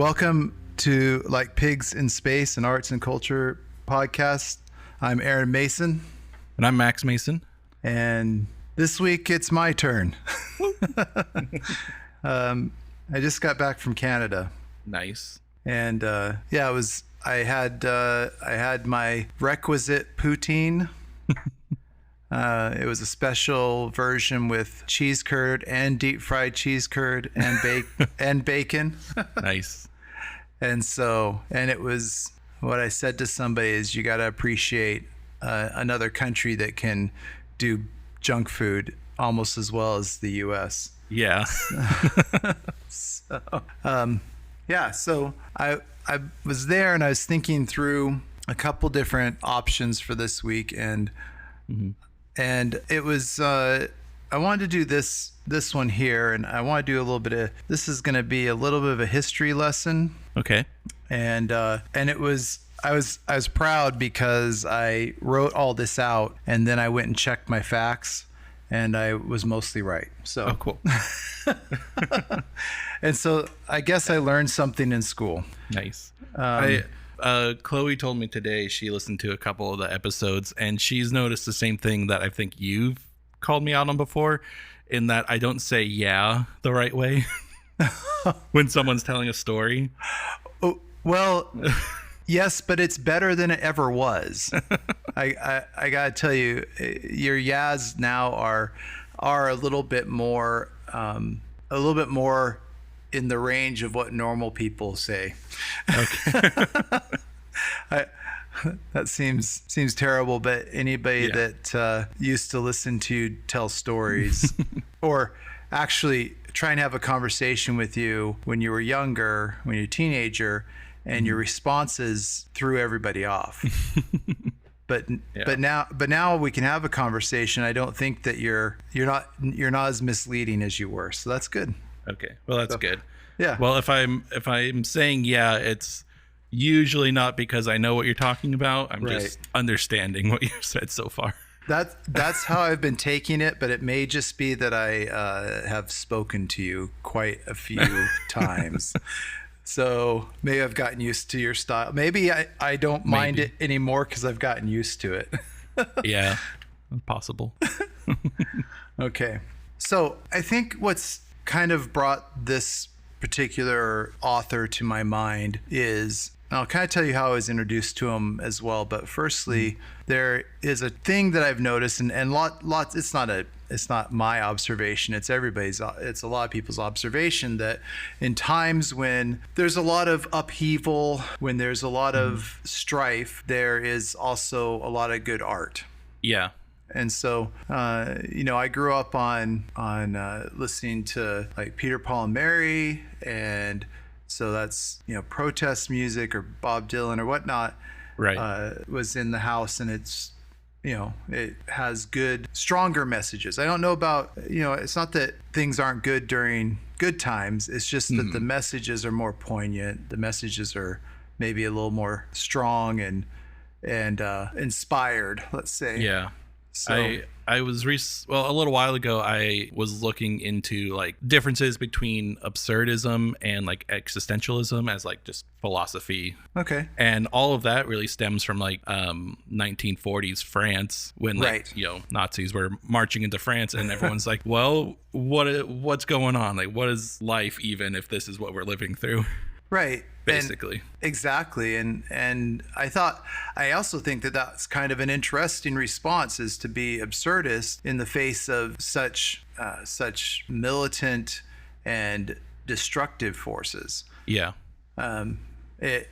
Welcome to Like Pigs in Space, an arts and culture podcast. I'm Aaron Mason. And I'm Max Mason. And this week it's my turn. I just got back from Canada. Nice. And I had my requisite poutine. It was a special version with cheese curd and deep fried cheese curd and bacon. Nice. And it was what I said to somebody is you got to appreciate another country that can do junk food almost as well as the U.S. Yeah. So I was there and I was thinking through a couple different options for this week, and it was I wanted to do this one here, and I want to do a little bit of this is going to be a little bit of a history lesson. Okay. And it was I was proud because I wrote all this out and then I went and checked my facts and I was mostly right. So cool. And so I guess I learned something in school. Nice. Chloe told me today she listened to a couple of the episodes and she's noticed the same thing that I think you've called me out on before, in that I don't say yeah the right way when someone's telling a story. Oh, well, yes, but it's better than it ever was. I gotta tell you, your yas now are a little bit more in the range of what normal people say. Okay. That seems terrible, but anybody that used to listen to you tell stories or actually try and have a conversation with you when you were younger, when you're a teenager, and your responses threw everybody off. But now we can have a conversation. I don't think that you're not as misleading as you were. So that's good. Okay. Well, that's good. Yeah. Well, if I'm saying yeah, it's usually not because I know what you're talking about. I'm just understanding what you've said so far. That's how I've been taking it, but it may just be that I have spoken to you quite a few times. So maybe I've gotten used to your style. Maybe I don't mind it anymore because I've gotten used to it. Yeah, possible. Okay. So I think what's kind of brought this particular author to my mind is, and I'll kind of tell you how I was introduced to him as well. But firstly, there is a thing that I've noticed, and lots. It's not my observation. It's everybody's. It's a lot of people's observation that in times when there's a lot of upheaval, when there's a lot of strife, there is also a lot of good art. Yeah. And so, I grew up on listening to like Peter, Paul and Mary, and so that's protest music or Bob Dylan or whatnot. Right. Was in the house, and it's it has good, stronger messages. I don't know about it's not that things aren't good during good times. It's just that the messages are more poignant. The messages are maybe a little more strong and inspired. Let's say. Yeah. So, I was a little while ago I was looking into like differences between absurdism and like existentialism as like just philosophy. Okay. And all of that really stems from like 1940s France, when like Nazis were marching into France and everyone's like, well, what's going on? Like, what is life even if this is what we're living through? Right. Basically. Exactly. And I also think that that's kind of an interesting response, is to be absurdist in the face of such militant and destructive forces. Yeah. It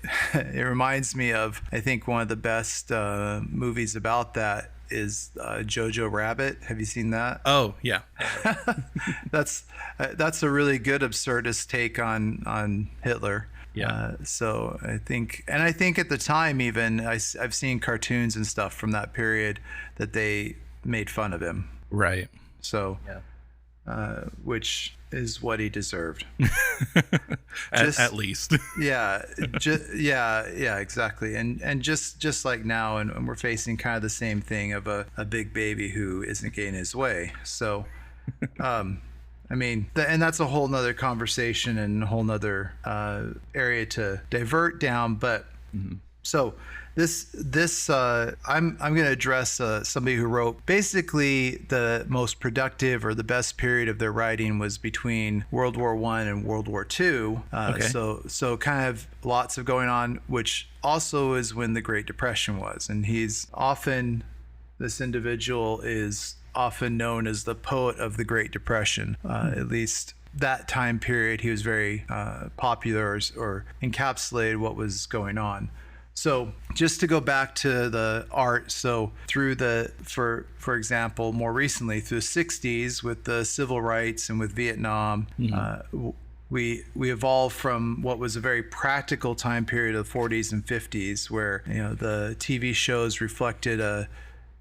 reminds me of, I think one of the best movies about that is Jojo Rabbit. Have you seen that? Oh, yeah. That's a really good absurdist take on Hitler. Yeah. So I think at the time, even I've seen cartoons and stuff from that period that they made fun of him. Right. So, which is what he deserved. at least. Yeah. Yeah, exactly. And just like now, and we're facing kind of the same thing of a big baby who isn't getting his way. So, I mean, and that's a whole nother conversation and a whole nother area to divert down. But so I'm going to address somebody who wrote basically the most productive or the best period of their writing was between World War I and World War II. So kind of lots of going on, which also is when the Great Depression was. And this individual is often known as the poet of the Great Depression, at least that time period. He was very popular or encapsulated what was going on. So just to go back to the art, so through for example, more recently through the 60s with the civil rights and with Vietnam, we evolved from what was a very practical time period of the 40s and 50s where, the TV shows reflected a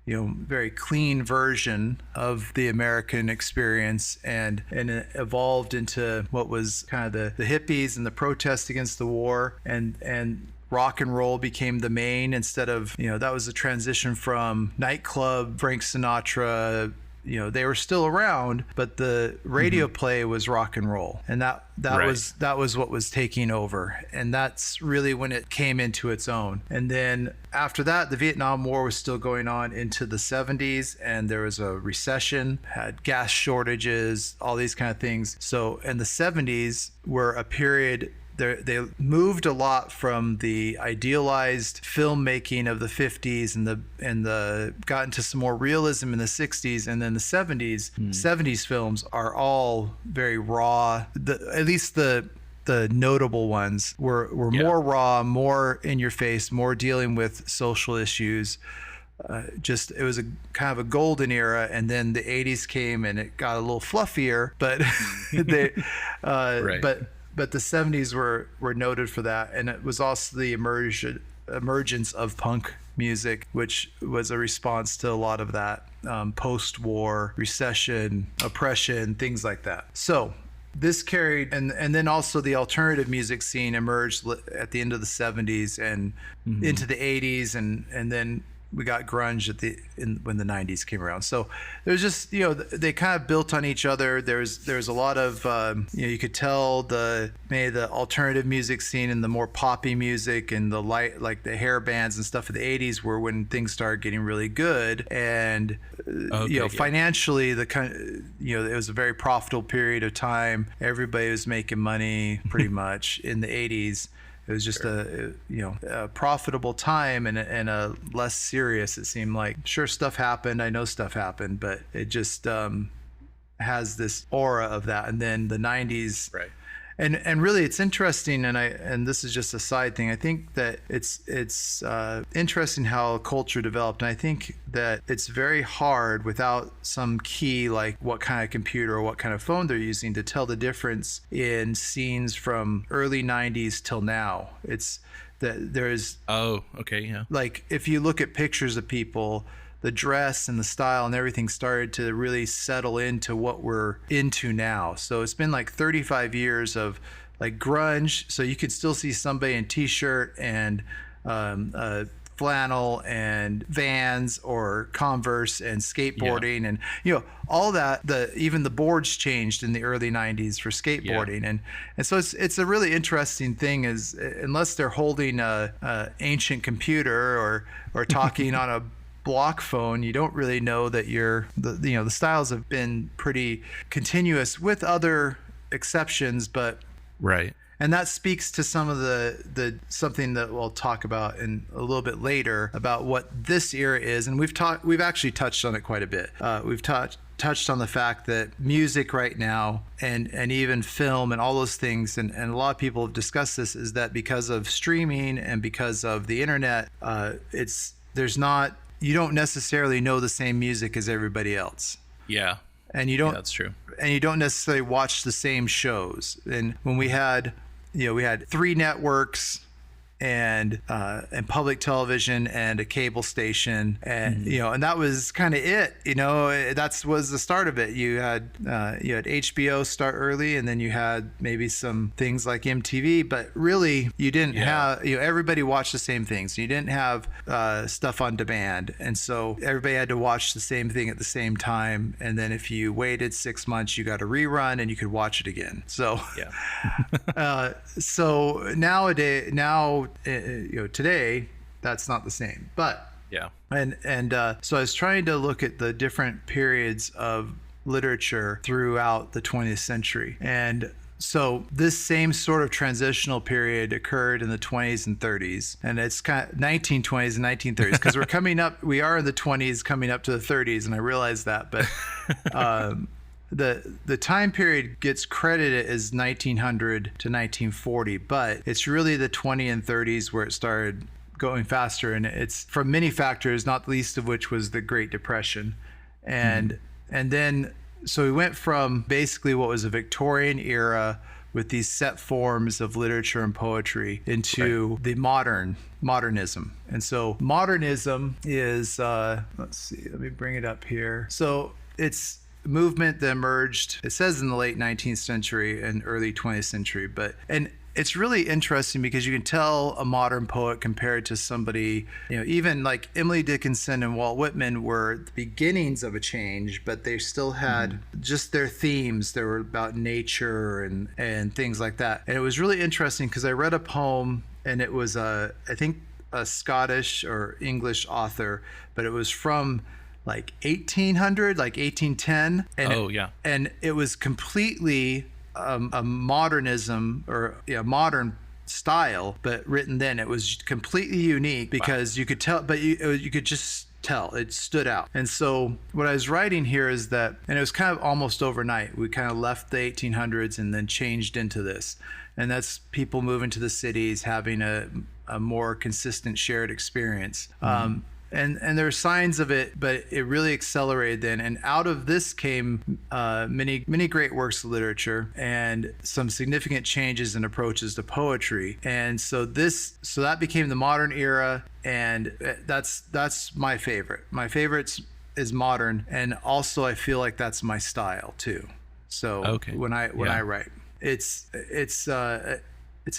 very clean version of the American experience, and it evolved into what was kind of the hippies and the protest against the war, and rock and roll became the main instead of, that was a transition from nightclub, Frank Sinatra. They were still around, but the radio play was rock and roll, and that was what was taking over, and that's really when it came into its own. And then after that, the Vietnam War was still going on into the 70s, and there was a recession, had gas shortages, all these kind of things. So, and the 70s were a period. They moved a lot from the idealized filmmaking of the 50s and got into some more realism in the 60s, and then the 70s. 70s films are all very raw. At least the notable ones were more raw, more in your face, more dealing with social issues. It was a kind of a golden era, and then the 80s came and it got a little fluffier, but But the 70s were noted for that, and it was also the emergence of punk music, which was a response to a lot of that post-war recession, oppression, things like that. So this carried, and then also the alternative music scene emerged at the end of the 70s and into the 80s, and then we got grunge when the 90s came around. So there's just, they kind of built on each other. There's a lot of, you could tell maybe the alternative music scene and the more poppy music and the light, like the hair bands and stuff of the 80s were when things started getting really good. And, financially, it was a very profitable period of time. Everybody was making money pretty much in the 80s. It was just a profitable time and a less serious. It seemed like, sure, stuff happened. I know stuff happened, but it just has this aura of that. And then the 90s, right? And really, it's interesting. And this is just a side thing. I think that it's interesting how culture developed. And I think that it's very hard without some key, like what kind of computer or what kind of phone they're using, to tell the difference in scenes from early 90s till now. It's that there's like if you look at pictures of people, the dress and the style and everything started to really settle into what we're into now. So it's been like 35 years of like grunge. So you could still see somebody in t-shirt and flannel and Vans or Converse and skateboarding and all that. Even the boards changed in the early 90s for skateboarding, and so it's a really interesting thing. Is unless they're holding a ancient computer or talking on a block phone, you don't really know that the styles have been pretty continuous with other exceptions, but right. And that speaks to some of the something that we'll talk about in a little bit later about what this era is. And we've actually touched on it quite a bit. We've touched on the fact that music right now and even film and all those things, and a lot of people have discussed this, is that because of streaming and because of the internet, you don't necessarily know the same music as everybody else. Yeah. And you don't, that's true. And you don't necessarily watch the same shows. And when we had 3 networks and public television and a cable station, and and that was kind of it. That was the start of it. You had HBO start early, and then you had maybe some things like MTV, but really you didn't have everybody watched the same things. You didn't have stuff on demand, and so everybody had to watch the same thing at the same time. And then if you waited 6 months, you got a rerun and you could watch it again. So so today that's not the same, but so I was trying to look at the different periods of literature throughout the 20th century, and so this same sort of transitional period occurred in the 20s and 30s, and it's kind of 1920s and 1930s, because we are in the 20s coming up to the 30s, and I realize that, but the time period gets credited as 1900 to 1940, but it's really the 20 and 30s where it started going faster, and it's from many factors, not the least of which was the Great Depression. And then so we went from basically what was a Victorian era with these set forms of literature and poetry into the modernism. And so modernism is let's see, let me bring it up here. So it's movement that emerged, it says, in the late 19th century and early 20th century, and it's really interesting because you can tell a modern poet compared to somebody, even like Emily Dickinson and Walt Whitman were the beginnings of a change, but they still had just their themes. They were about nature and things like that. And it was really interesting because I read a poem, and it was I think a Scottish or English author, but it was from like 1800, like 1810. And and it was completely a modernism or modern style, but written then. It was completely unique because you could tell, but you could just tell it stood out. And so what I was writing here is that, and it was kind of almost overnight, we kind of left the 1800s and then changed into this, and that's people moving to the cities, having a more consistent shared experience. And there are signs of it, but it really accelerated then. And out of this came many great works of literature and some significant changes in approaches to poetry. And so that became the modern era, and that's my favorite. My favorite is modern, and also I feel like that's my style too. So when I write, it's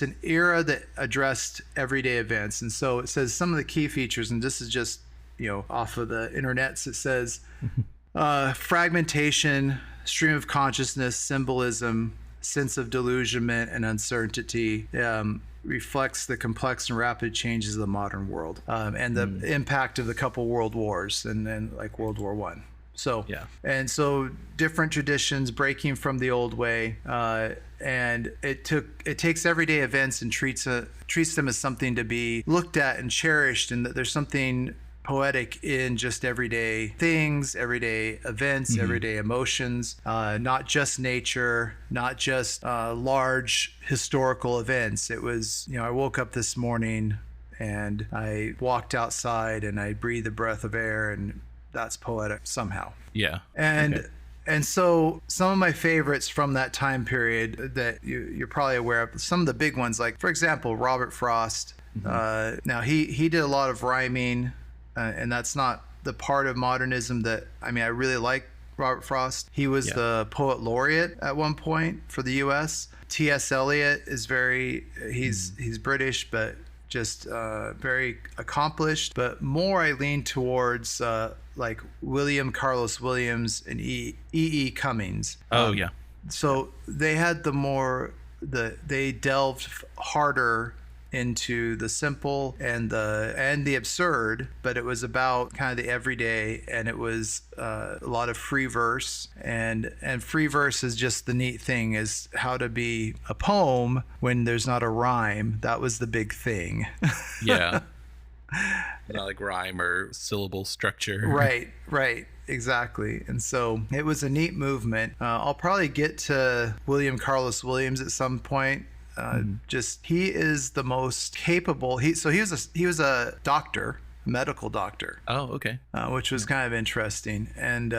an era that addressed everyday events. And so it says some of the key features, and this is just, off of the internets, it says fragmentation, stream of consciousness, symbolism, sense of delusionment and uncertainty, reflects the complex and rapid changes of the modern world, and the impact of the couple world wars, and then like World War I. So and so different traditions breaking from the old way, and it takes everyday events and treats them as something to be looked at and cherished, and that there's something poetic in just everyday things, everyday events, everyday emotions, not just nature, not just large historical events. It was, I woke up this morning and I walked outside and I breathed a breath of air, and that's poetic somehow. And so some of my favorites from that time period that you're probably aware of, some of the big ones, like for example, Robert Frost. Now he did a lot of rhyming, and that's not the part of modernism that, I really like Robert Frost. He was the poet laureate at one point for the US. T.S. Eliot is he's British, but just very accomplished. But more I lean towards like William Carlos Williams and E.E. Cummings. So they had they delved harder into the simple and the absurd, but it was about kind of the everyday, and it was a lot of free verse, and free verse is just the neat thing, is how to be a poem when there's not a rhyme. That was the big thing. Not like rhyme or syllable structure. Right, exactly. And so it was a neat movement. I'll probably get to William Carlos Williams at some point. He is the most capable. He was a doctor, medical doctor. Oh, okay. Which was kind of interesting. And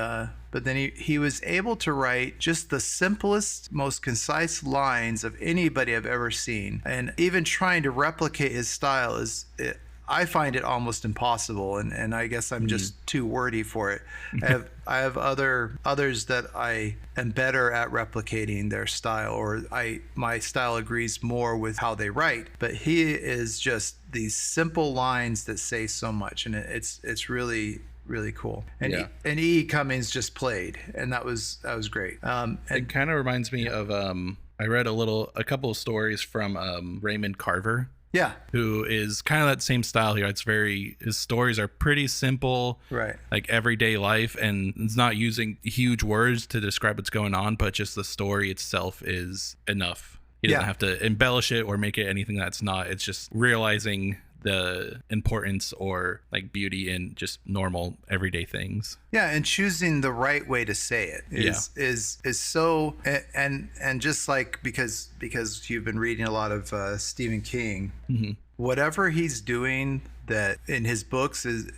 but then he was able to write just the simplest, most concise lines of anybody I've ever seen. And even trying to replicate his style I find it almost impossible, and I guess I'm just too wordy for it. I have others that I am better at replicating their style, or my style agrees more with how they write. But he is just these simple lines that say so much, and it's really cool. And E. Cummings just played, and that was great. And it kind of reminds me of I read a couple of stories from Raymond Carver. Yeah. Who is kind of that same style here. His stories are pretty simple, right? Like everyday life, and it's not using huge words to describe what's going on, but just the story itself is enough. He doesn't have to embellish it or make it anything that's not. It's just realizing the importance or like beauty in just normal everyday things. Yeah, and choosing the right way to say it is so, and just like because you've been reading a lot of Stephen King, whatever he's doing that in his books is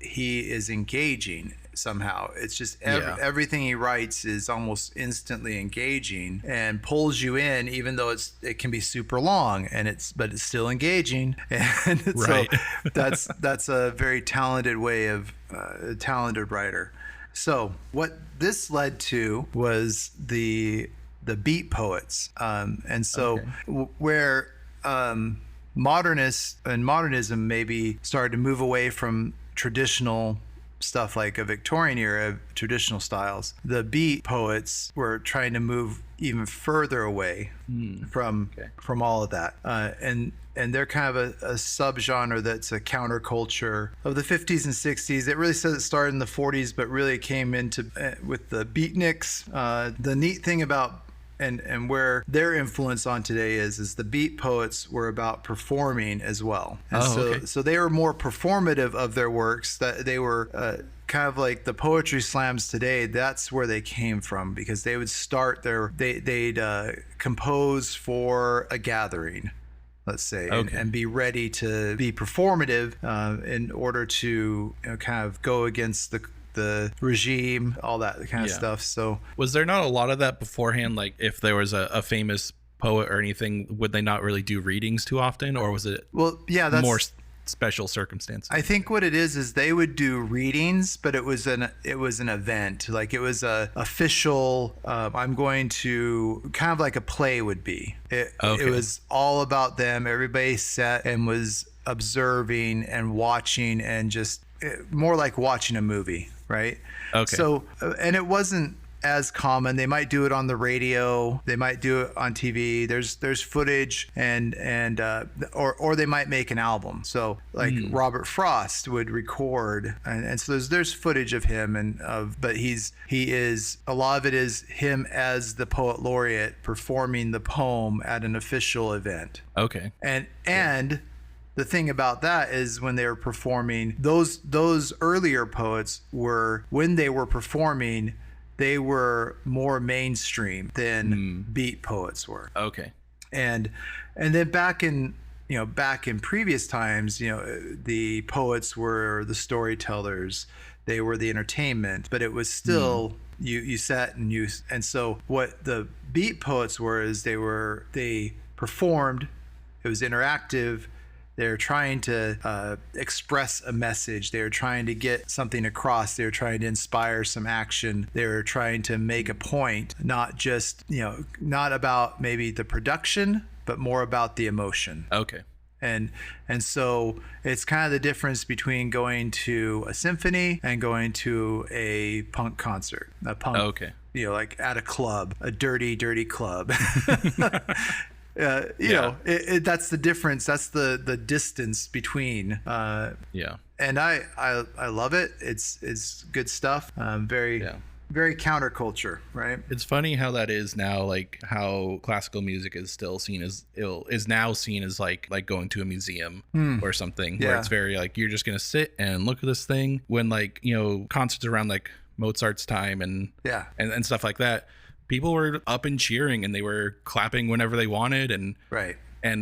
he is engaging somehow. It's just everything he writes is almost instantly engaging and pulls you in, even though it can be super long, but it's still engaging. And right. So that's a very talented way of a talented writer. So what this led to was the beat poets, and so where modernism maybe started to move away from traditional stuff like a Victorian era traditional styles, the beat poets were trying to move even further away from all of that, and they're kind of a subgenre that's a counterculture of the 50s and 60s. It really says it started in the 40s, but really came into with the beatniks. The neat thing about and where their influence on today is the beat poets were about performing as well. And so they were more performative of their works, that they were kind of like the poetry slams today. That's where they came from, because they would start they'd compose for a gathering, let's say, and be ready to be performative in order to kind of go against the regime, all that kind of stuff. So was there not a lot of that beforehand? Like if there was a famous poet or anything, would they not really do readings too often, or was it that's more special circumstances? I think what it is they would do readings, but it was an event. Like it was a official I'm going to, kind of like a play would be. It was all about them. Everybody sat and was observing and watching, and just more like watching a movie, right? So and it wasn't as common. They might do it on the radio, they might do it on TV. There's footage, and or they might make an album. So like Robert Frost would record, and so there's footage of him, but he is, a lot of it is him as the poet laureate performing the poem at an official event. And the thing about that is when they were performing, those earlier poets were, when they were performing, they were more mainstream than beat poets were. And then back in previous times, the poets were the storytellers, they were the entertainment, but it was still you sat and so what the beat poets were is they performed, it was interactive. They're trying to express a message. They're trying to get something across. They're trying to inspire some action. They're trying to make a point, not just, not about maybe the production, but more about the emotion. And so it's kind of the difference between going to a symphony and going to a punk concert. A punk, like at a club, a dirty club. That's the difference. That's the distance between. And I love it. It's good stuff. Very counterculture, right? It's funny how that is now. Like how classical music is still seen as now seen as like going to a museum or something. Where it's very like you're just gonna sit and look at this thing. When like concerts around like Mozart's time and stuff like that, people were up and cheering and they were clapping whenever they wanted, and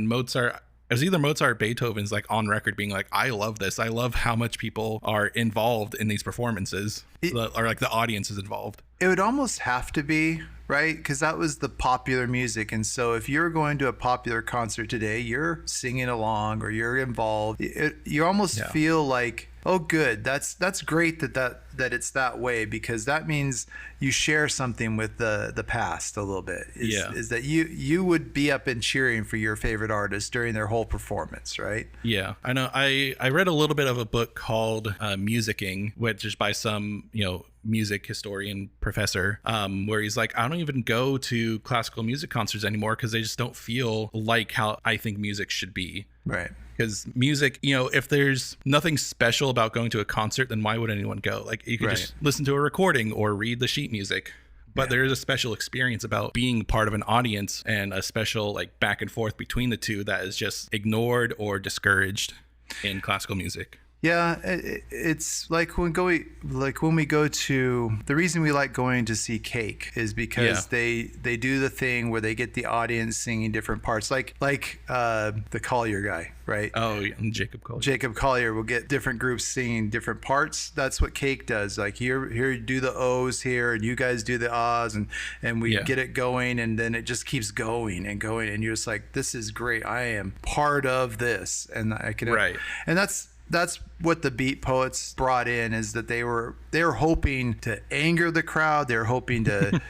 Mozart, It was either Mozart or Beethoven's like on record being like, I love this. I love how much people are involved in these performances, or like the audience is involved. It would almost have to be, right? Because that was the popular music. And so if you're going to a popular concert today, you're singing along or you're involved. You almost feel like, oh, good. That's great that it's that way, because that means you share something with the past a little bit. Is that you would be up and cheering for your favorite artist during their whole performance, right? Yeah, I know. I read a little bit of a book called Musicking, which is by some, music historian professor, where he's like, I don't even go to classical music concerts anymore because they just don't feel like how I think music should be. Right. Because music, if there's nothing special about going to a concert, then why would anyone go? Like, you could just listen to a recording or read the sheet music. But there is a special experience about being part of an audience, and a special like back and forth between the two that is just ignored or discouraged in classical music. Yeah, it's like when we go to, the reason we like going to see Cake is because they do the thing where they get the audience singing different parts, like the Collier guy, right? Oh, Jacob Collier. Jacob Collier will get different groups singing different parts. That's what Cake does. Like here do the O's here, and you guys do the Ahs, and we get it going, and then it just keeps going and going, and you're just like, this is great. I am part of this, and I can and that's what the Beat Poets brought in, is that they were hoping to anger the crowd. They were hoping to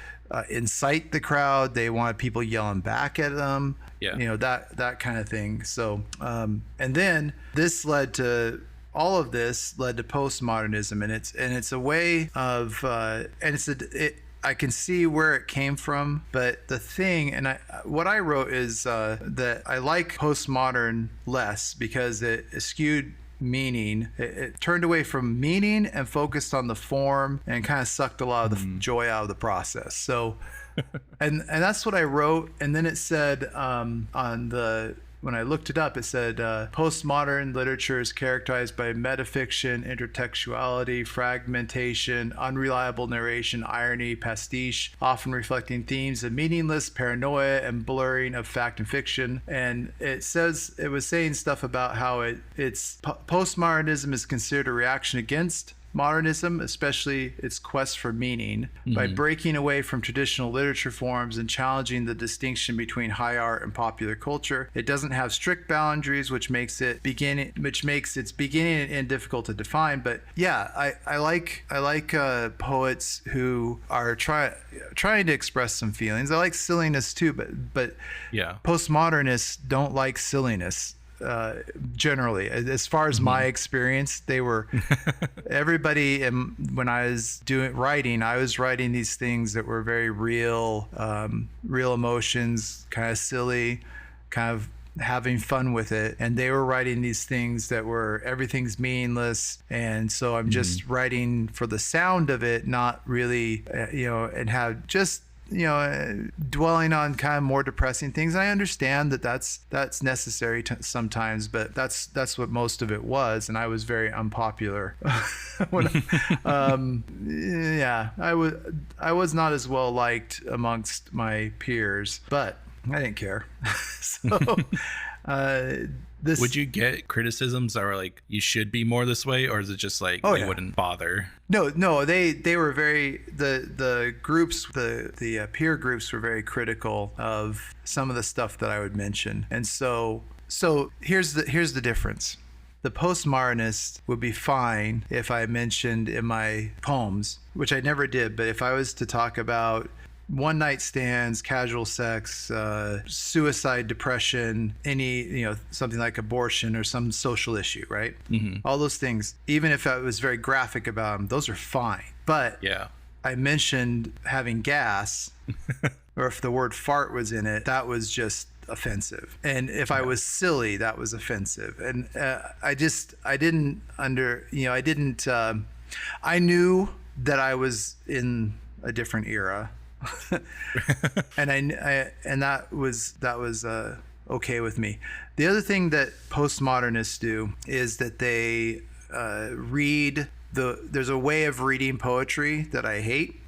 incite the crowd. They wanted people yelling back at them. Yeah. That kind of thing. So, and then all of this led to postmodernism, and it's a way of, I can see where it came from, but the thing, and what I wrote is that I like postmodern less because it eschewed meaning. It turned away from meaning and focused on the form, and kind of sucked a lot of the joy out of the process. So and that's what I wrote. And then it said when I looked it up, it said postmodern literature is characterized by metafiction, intertextuality, fragmentation, unreliable narration, irony, pastiche, often reflecting themes of meaningless paranoia and blurring of fact and fiction. And it was saying stuff about how postmodernism is considered a reaction against modernism, especially its quest for meaning, by breaking away from traditional literature forms and challenging the distinction between high art and popular culture. It doesn't have strict boundaries, which makes its beginning and end difficult to define. But yeah, I like poets who are trying to express some feelings. I like silliness too, but postmodernists don't like silliness. Generally, as far as my experience, they were everybody. And when I was writing, I was writing these things that were very real emotions, kind of silly, kind of having fun with it. And they were writing these things that were, everything's meaningless. And so I'm just writing for the sound of it, not really, and have just, dwelling on kind of more depressing things. I understand that that's necessary sometimes, but that's what most of it was, and I was very unpopular. I was not as well liked amongst my peers, but I didn't care. So would you get criticisms that were like, you should be more this way, or is it just like they wouldn't bother? No, they were very, the groups, the peer groups were very critical of some of the stuff that I would mention. And so here's the difference. The postmodernists would be fine if I mentioned in my poems, which I never did, but if I was to talk about one night stands, casual sex, suicide, depression, any, something like abortion or some social issue, right? All those things, even if I was very graphic about them, those are fine. But I mentioned having gas, or if the word fart was in it, that was just offensive. And if I was silly, that was offensive. And I knew that I was in a different era. and that was okay with me. The other thing that postmodernists do is that they there's a way of reading poetry that I hate.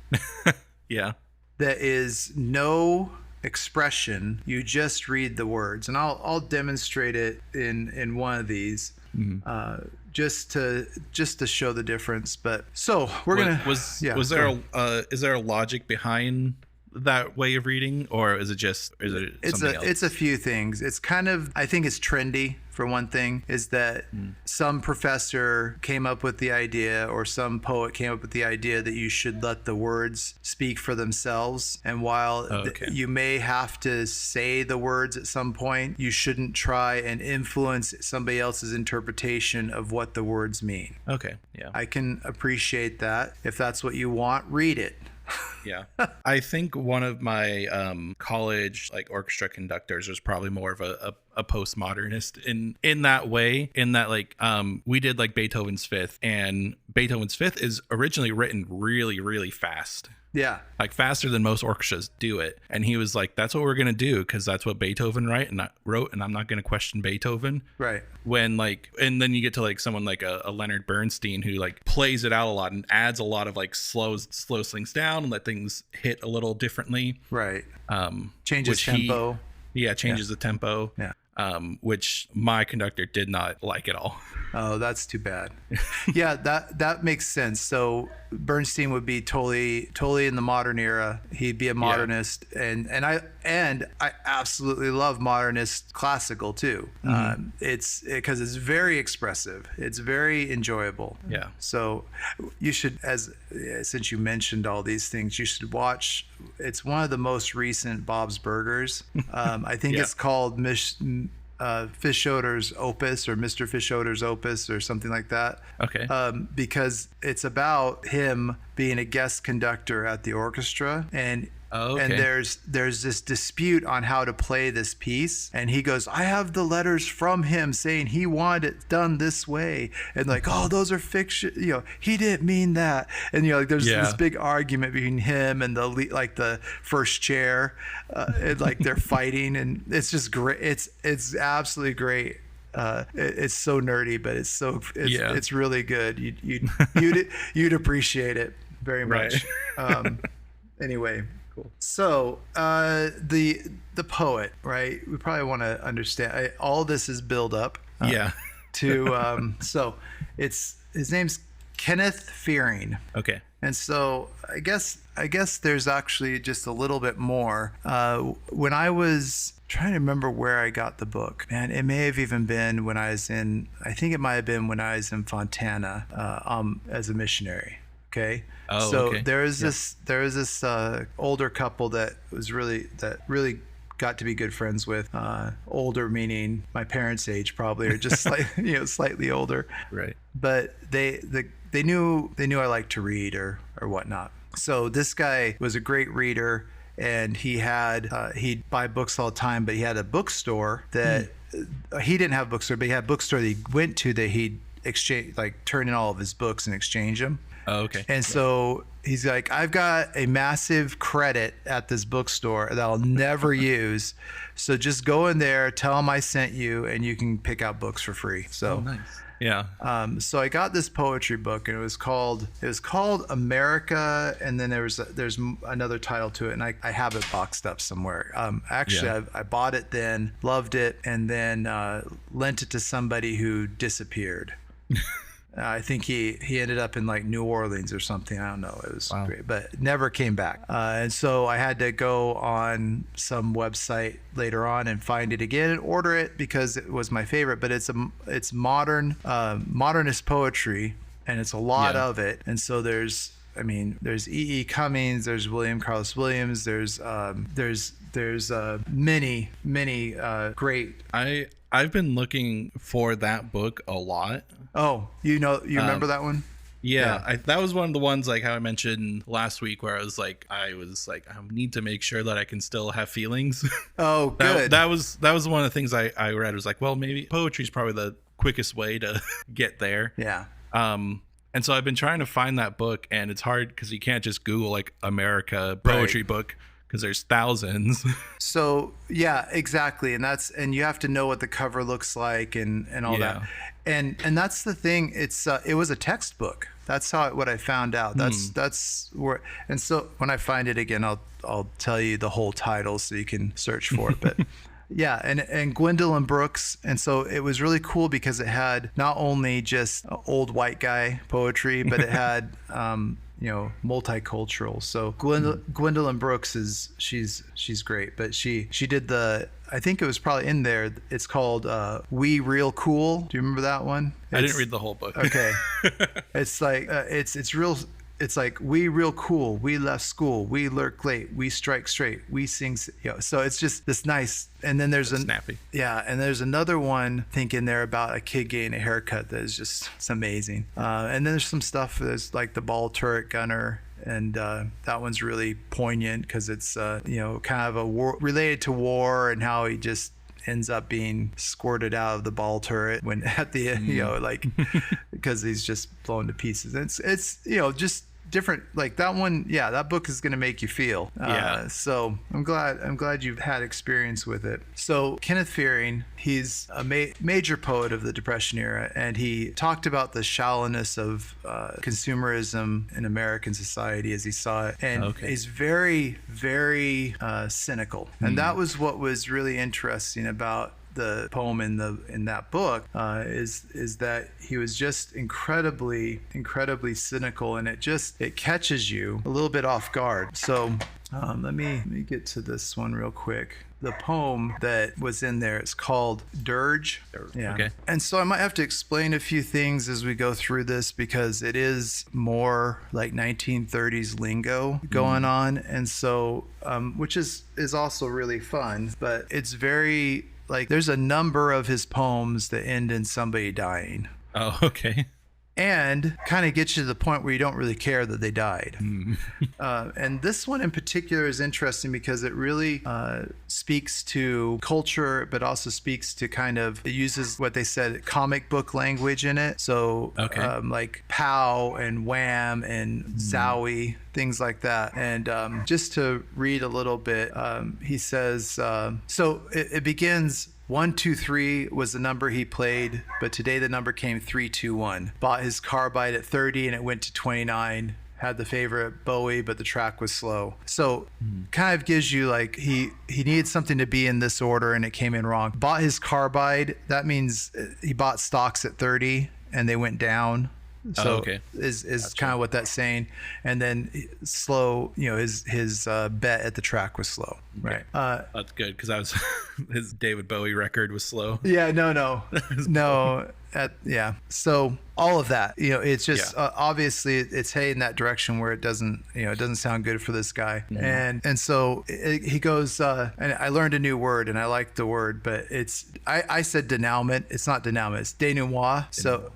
Yeah. That is no expression. You just read the words, and I'll demonstrate it in one of these. Just to show the difference. But so we're gonna is there a logic behind that way of reading, or is it something else? It's a few things. It's kind of, I think it's trendy. For one thing, is that some professor came up with the idea, or some poet came up with the idea, that you should let the words speak for themselves. And while you may have to say the words at some point, you shouldn't try and influence somebody else's interpretation of what the words mean. Okay, yeah. I can appreciate that. If that's what you want, read it. Yeah. I think one of my college like orchestra conductors was probably more of a postmodernist in that way, in that like we did like Beethoven's Fifth, and Beethoven's Fifth is originally written really, really fast. Yeah. Like faster than most orchestras do it. And he was like, that's what we're going to do, because that's what Beethoven wrote, and I'm not going to question Beethoven. Right. When like, and then you get to like someone like a Leonard Bernstein, who like plays it out a lot and adds a lot of like slows things down and let things hit a little differently. Right. Changes tempo. Changes the tempo. Yeah. Which my conductor did not like at all. Oh, that's too bad. Yeah, that makes sense. So Bernstein would be totally in the modern era. He'd be a modernist, and I absolutely love modernist classical too. It's because it's very expressive. It's very enjoyable. Yeah. So you should, since you mentioned all these things, you should watch. It's one of the most recent Bob's Burgers. I think it's called Fischoder's Opus, or Mr. Fischoder's Opus, or something like that. Okay. Because it's about him being a guest conductor at the orchestra, and there's this dispute on how to play this piece, and he goes, I have the letters from him saying he wanted it done this way, and like, oh, those are fiction, he didn't mean that, and like there's this big argument between him and the first chair, and like they're fighting, and it's just great. It's absolutely great. It's so nerdy, but it's really good. You'd appreciate it very much. Right. Anyway. So the poet, right? We probably want to understand. All this is build up. To so his name's Kenneth Fearing. Okay. And so I guess there's actually just a little bit more. When I was trying to remember where I got the book, man, it may have even been when I was in Fontana as a missionary. Okay. Oh, so okay. there was this older couple that really got to be good friends with. Older meaning my parents' age probably, or just slightly older. Right. But they knew I liked to read or whatnot. So this guy was a great reader, and he'd buy books all the time. But he had a bookstore that he didn't have a bookstore, but he had a bookstore that he went to that he'd exchange, like turn in all of his books and exchange them. Oh, okay. And so he's like, I've got a massive credit at this bookstore that I'll never use. So just go in there, tell them I sent you, and you can pick out books for free. So nice. Yeah. So I got this poetry book, and it was called America, and then there's another title to it, and I have it boxed up somewhere. I bought it then, loved it, and then lent it to somebody who disappeared. I think he ended up in like New Orleans or something. I don't know. It was great, but never came back. And so I had to go on some website later on and find it again and order it because it was my favorite. But it's modernist poetry, and it's a lot of it. And so there's E.E. Cummings, there's William Carlos Williams, there's many great. I've been looking for that book a lot. Oh, you remember that one? Yeah. That was one of the ones, like how I mentioned last week, where I was like, I need to make sure that I can still have feelings. Oh, good. That was one of the things I read. Was like, well, maybe poetry is probably the quickest way to get there. Yeah. And so I've been trying to find that book, and it's hard because you can't just Google like America poetry book, because there's thousands. So yeah, exactly. And you have to know what the cover looks like and all that. And that's the thing. It was a textbook. That's what I found out. That's where. And so when I find it again, I'll tell you the whole title so you can search for it. But yeah, and Gwendolyn Brooks. And so it was really cool because it had not only just old white guy poetry, but it had multicultural. So Gwendolyn Brooks she's great, but she did I think it was probably in there. It's called We Real Cool. Do you remember that one? I didn't read the whole book. Okay. It's like it's real. It's like, we real cool, we left school, we lurk late, we strike straight, we sing. So it's just this nice. And then there's snappy. Yeah, and there's another one thinking there about a kid getting a haircut that is just, it's amazing. And then there's some stuff that's like the ball turret gunner. And that one's really poignant because it's kind of a related to war and how he just ends up being squirted out of the ball turret when at the end, because he's just blown to pieces. It's just different. Like that one, that book is going to make you feel. So I'm glad you've had experience with it. So Kenneth Fearing, he's a major poet of the Depression era, and he talked about the shallowness of consumerism in American society as he saw it, and he's very, very cynical. And that was what was really interesting about the poem in that book is that he was just incredibly cynical, and it catches you a little bit off guard. So let me get to this one real quick. The poem that was in there, it's called Dirge. Yeah. Okay. And so I might have to explain a few things as we go through this because it is more like 1930s lingo going on, and so which is also really fun, but it's very like there's a number of his poems that end in somebody dying. Oh, okay. And kind of gets you to the point where you don't really care that they died. And this one in particular is interesting because it really speaks to culture, but also speaks to it uses what they said, comic book language in it. So like pow and wham and zowie, things like that. And just to read a little bit, he says, so it begins, 1, 2, 3 was the number he played, but today the number came 3, 2, 1. Bought his carbide at 30 and it went to 29. Had the favorite Bowie, but the track was slow. So kind of gives you like he needed something to be in this order and it came in wrong. Bought his carbide. That means he bought stocks at 30 and they went down. So is gotcha. Kind of what that's saying. And then slow, his bet at the track was slow. Right. That's good because his David Bowie record was slow. Yeah, no. So all of that, it's just obviously it's heading that direction where it doesn't sound good for this guy. And so he goes, and I learned a new word and I like the word, but I said denouement. It's not denouement. It's denouement. So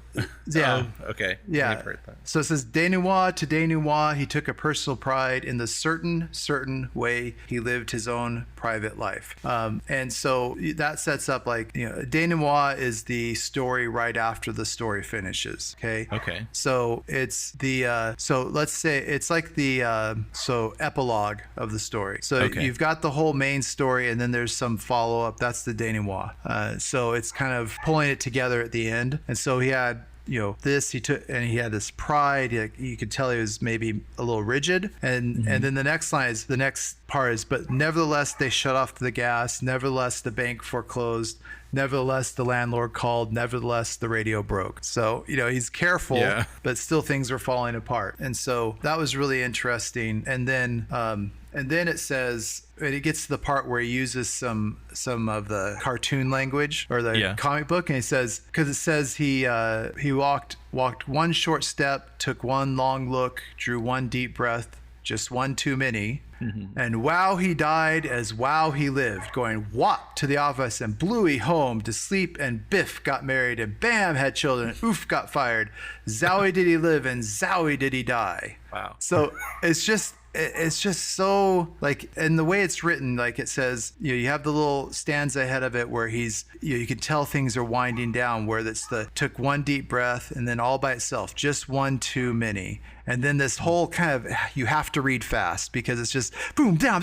yeah. Oh, okay. Yeah. I've heard that. So it says denouement to denouement. He took a personal pride in the certain way he lived his own private life. And so that sets up like, denouement is the story right after the story finishes. Okay. So it's the, so let's say it's like the, so epilogue of the story. So you've got the whole main story and then there's some follow up. That's the denouement. So it's kind of pulling it together at the end. And so he had, this he took, and he had this pride. You could tell he was maybe a little rigid, and then the next part is, but nevertheless they shut off the gas. Nevertheless the bank foreclosed. Nevertheless the landlord called. Nevertheless the radio broke. So he's careful, but still things were falling apart. And so that was really interesting. And then it says, and it gets to the part where he uses some of the cartoon language or the comic book, and he says, because it says he walked one short step, took one long look, drew one deep breath, just one too many. And wow, he died as wow, he lived, going whop to the office and bluey home to sleep, and biff got married and bam had children, and oof got fired. Zowie did he live and zowie did he die. Wow. So it's just it's just so like, and the way it's written, like it says, you have the little stanza ahead of it where he's, you can tell things are winding down, where it's took one deep breath and then all by itself, just one too many. And then this whole kind of, you have to read fast because it's just boom, down,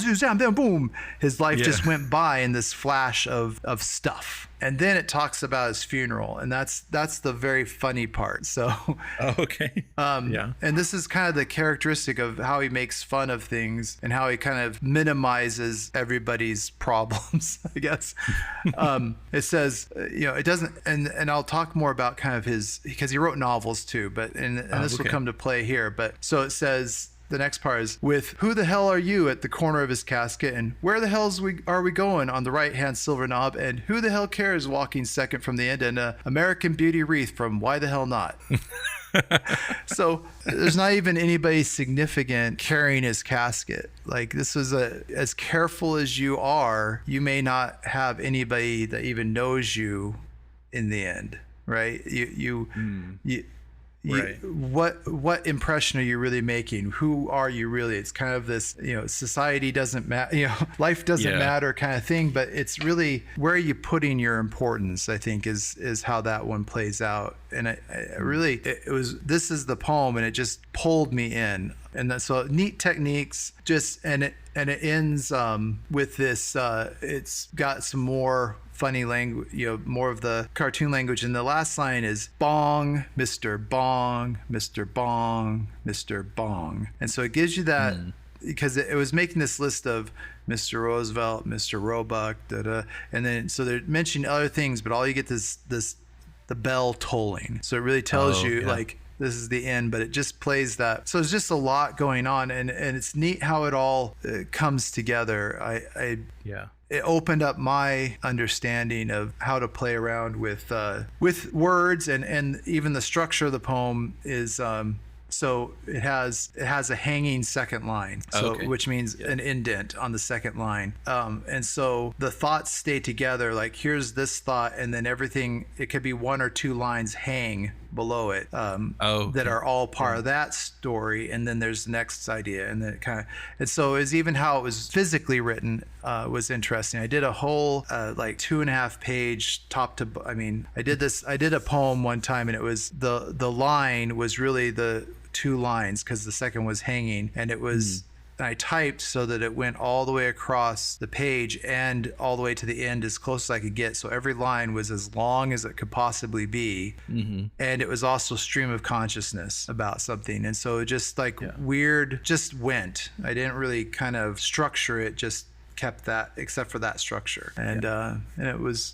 boom. His life just went by in this flash of stuff. And then it talks about his funeral, and that's the very funny part. So, okay. And this is kind of the characteristic of how he makes fun of things and how he kind of minimizes everybody's problems, I guess. It says, it doesn't, and I'll talk more about kind of his, because he wrote novels too, but, and this will come to play here. But so it says, the next part is, with who the hell are you at the corner of his casket, and where the hell are we going on the right hand silver knob, and who the hell cares walking second from the end, and American Beauty wreath from Why the Hell Not. So there's not even anybody significant carrying his casket. Like, this is as careful as you are, you may not have anybody that even knows you in the end, right? Right. What impression are you really making? Who are you really? It's kind of this, society doesn't matter, life doesn't matter kind of thing, but it's really, where are you putting your importance, I think is how that one plays out. And this is the poem, and it just pulled me in. And so neat techniques, and it ends with this, it's got some more funny language, more of the cartoon language. And the last line is bong, Mr. Bong, Mr. Bong, Mr. Bong. And so it gives you that, because it was making this list of Mr. Roosevelt, Mr. Roebuck, and then so they're mentioning other things, but all you get is the bell tolling. So it really tells you like, this is the end, but it just plays that. So there's just a lot going on, and it's neat how it all comes together. It opened up my understanding of how to play around with words, and even the structure of the poem is so it has a hanging second line, which means an indent on the second line, and so the thoughts stay together. Like, here's this thought, and then everything, it could be one or two lines hang below it that are all part of that story, and then there's the next idea, and then it kind of, and so is even how it was physically written was interesting. I did a whole like 2.5 page I did a poem one time, and it was the line was really the 2 lines, because the second was hanging, and it was I typed so that it went all the way across the page and all the way to the end as close as I could get. So every line was as long as it could possibly be. And it was also stream of consciousness about something. And so it just weird, just went. I didn't really kind of structure it, just kept that, except for that structure. And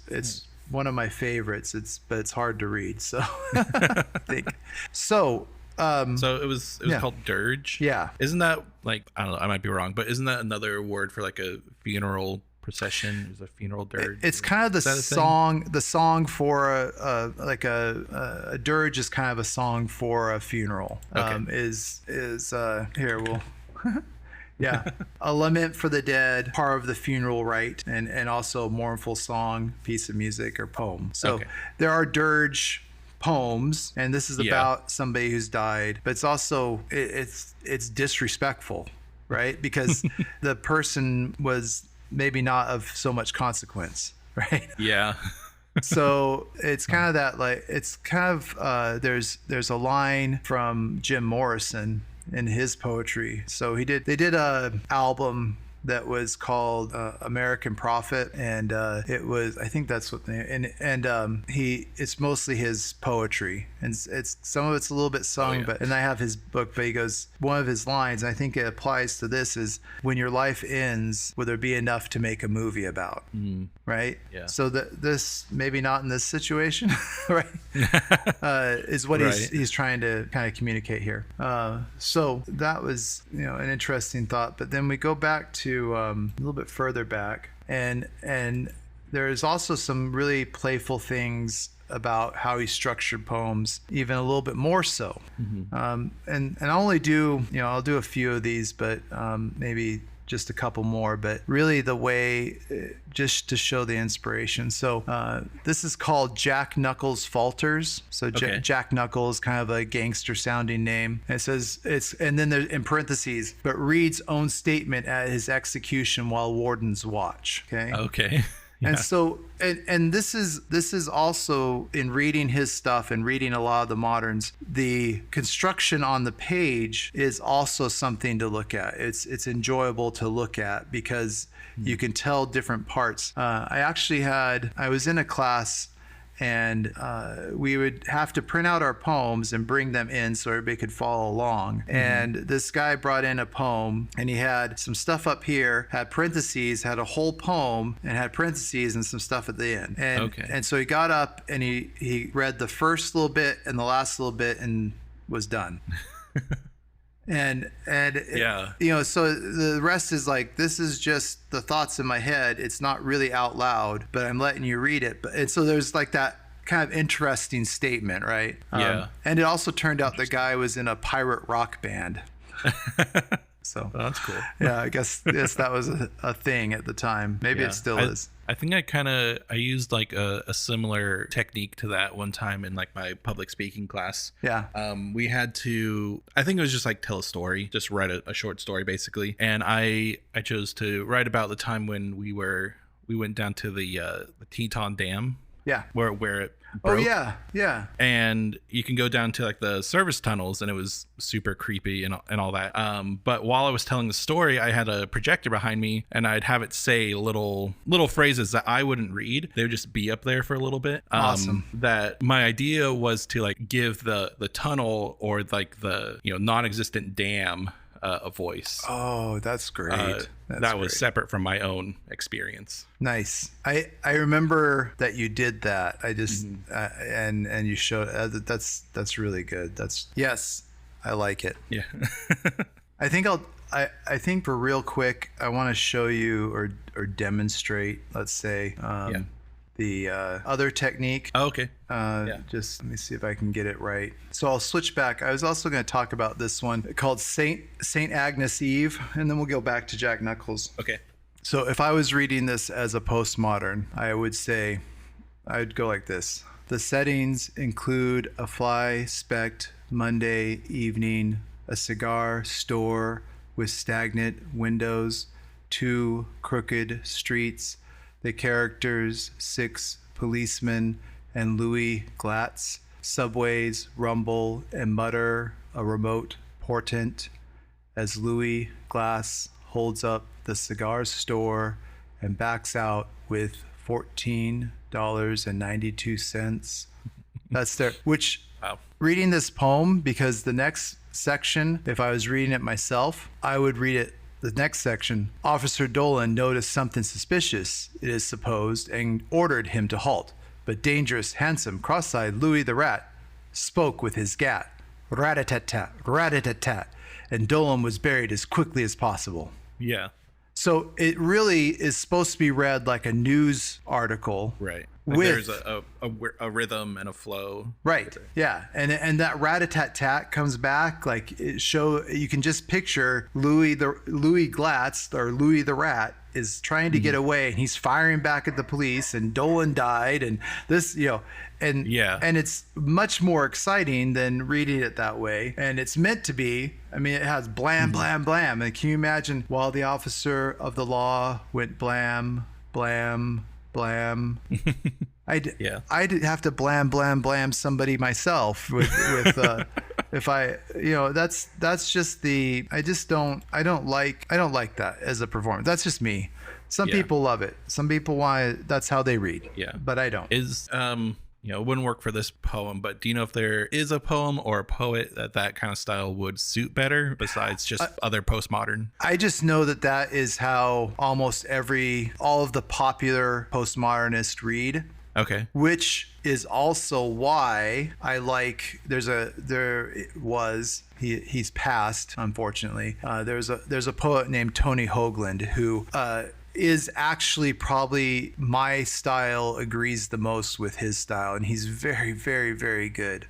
it's one of my favorites. But it's hard to read. So I think so. So it was called dirge. Yeah. Isn't that, like, I don't know, I might be wrong, but isn't that another word for like a funeral procession? Is a funeral dirge? It's kind of the song for a dirge is kind of a song for a funeral. Here we'll a lament for the dead, part of the funeral rite, and also mournful song, piece of music, or poem. So there are dirge poems, and this is about somebody who's died, but it's also it's disrespectful, right? Because the person was maybe not of so much consequence, right? So it's kind of that, like, it's kind of there's a line from Jim Morrison in his poetry. So they did a album that was called American Prophet, and it was, I think that's what they, it's mostly his poetry, and it's some of it's a little bit sung, but, and I have his book, but he goes, one of his lines, I think it applies to this, is, when your life ends, will there be enough to make a movie about? Right? So this, maybe not in this situation, right? Is what he's trying to kind of communicate here. So that was, an interesting thought. But then we go back to a little bit further back, and there's also some really playful things about how he structured poems, even a little bit more so. And I'll only do, I'll do a few of these, but maybe just a couple more, but really the way, just to show the inspiration. So this is called Jack Knuckles Falters. So Okay. Jack Knuckles, kind of a gangster sounding name. And it says and then there's in parentheses, but Reed's own statement at his execution while wardens watch. Okay. Yeah. And so, and this is also, in reading his stuff and reading a lot of the moderns, the construction on the page is also something to look at. It's enjoyable to look at because you can tell different parts. I was in a class, and we would have to print out our poems and bring them in so everybody could follow along. And this guy brought in a poem, and he had some stuff up here, had parentheses, had a whole poem, and had parentheses and some stuff at the end. And so he got up and he read the first little bit and the last little bit and was done. And Yeah. So the rest is like, this is just the thoughts in my head. It's not really out loud, but I'm letting you read it. And so there's like that kind of interesting statement, right? Yeah. And it also turned out the guy was in a pirate rock band. So that's cool. Yeah, I guess that was a thing at the time. Maybe it still is. I think I used like a similar technique to that one time in like my public speaking class. Yeah. We had to, I think it was just like tell a story, just write a short story basically. And I chose to write about the time when we went down to the Teton Dam. Yeah. Where it broke. Oh yeah. And you can go down to like the service tunnels, and it was super creepy and all that. But while I was telling the story, I had a projector behind me, and I'd have it say little phrases that I wouldn't read. They would just be up there for a little bit. Awesome. That my idea was to like give the tunnel, or like the non-existent dam, a voice. Oh, that's great. That was separate from my own experience. Nice. I remember that you did that. I just and you showed that's really good. Yes, I like it. Yeah. I think for real quick, I want to show you or demonstrate, let's say, the other technique. Oh, okay. Just let me see if I can get it right. So I'll switch back. I was also going to talk about this one called Saint Agnes Eve, and then we'll go back to Jack Knuckles. Okay. So if I was reading this as a postmodern, I'd go like this. The settings include a fly-specked Monday evening, a cigar store with stagnant windows, 2 crooked streets, the characters 6 policemen and Louis Glatz, subways rumble and mutter a remote portent as Louis Glass holds up the cigar store and backs out with $14.92. That's there. Which, wow. Reading this poem, because the next section, if I was reading it myself, I would read it. The next section, Officer Dolan noticed something suspicious, it is supposed, and ordered him to halt. But dangerous, handsome, cross-eyed Louis the Rat spoke with his gat. Rat-a-tat-tat, rat-a-tat-tat. And Dolan was buried as quickly as possible. Yeah. So it really is supposed to be read like a news article. Right. Like there's a rhythm and a flow. Right. Yeah. And that rat-a-tat-tat comes back. Like you can just picture Louis Glatz, or Louis the Rat, is trying to get away, and he's firing back at the police, and Dolan died, and this, and it's much more exciting than reading it that way. And it's meant to be. I mean, it has blam, blam, blam. And can you imagine, while the officer of the law went blam, blam, blam. I'd have to blam, blam, blam somebody myself with if I, that's just I don't like that as a performance. That's just me. Some people love it. Some people that's how they read. Yeah. But I don't. It wouldn't work for this poem, but do you know if there is a poem or a poet that kind of style would suit better besides just other postmodern? I just know that is how almost all of the popular postmodernists read. Okay. Which is also why I like, he's passed, unfortunately. There's a poet named Tony Hoagland who is actually probably my style agrees the most with his style, and he's very, very, very good.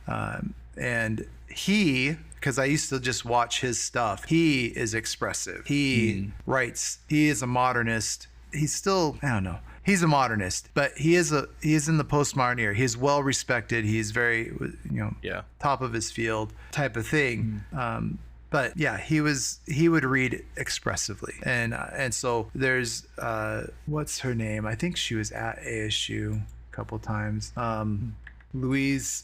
And because I used to just watch his stuff, he is expressive. He writes, he is a modernist. He's still, I don't know. He's a modernist, but he is in the postmodern era. He's well respected. He's very, top of his field type of thing. But yeah, he would read expressively, and so there's what's her name? I think she was at ASU a couple times. Louise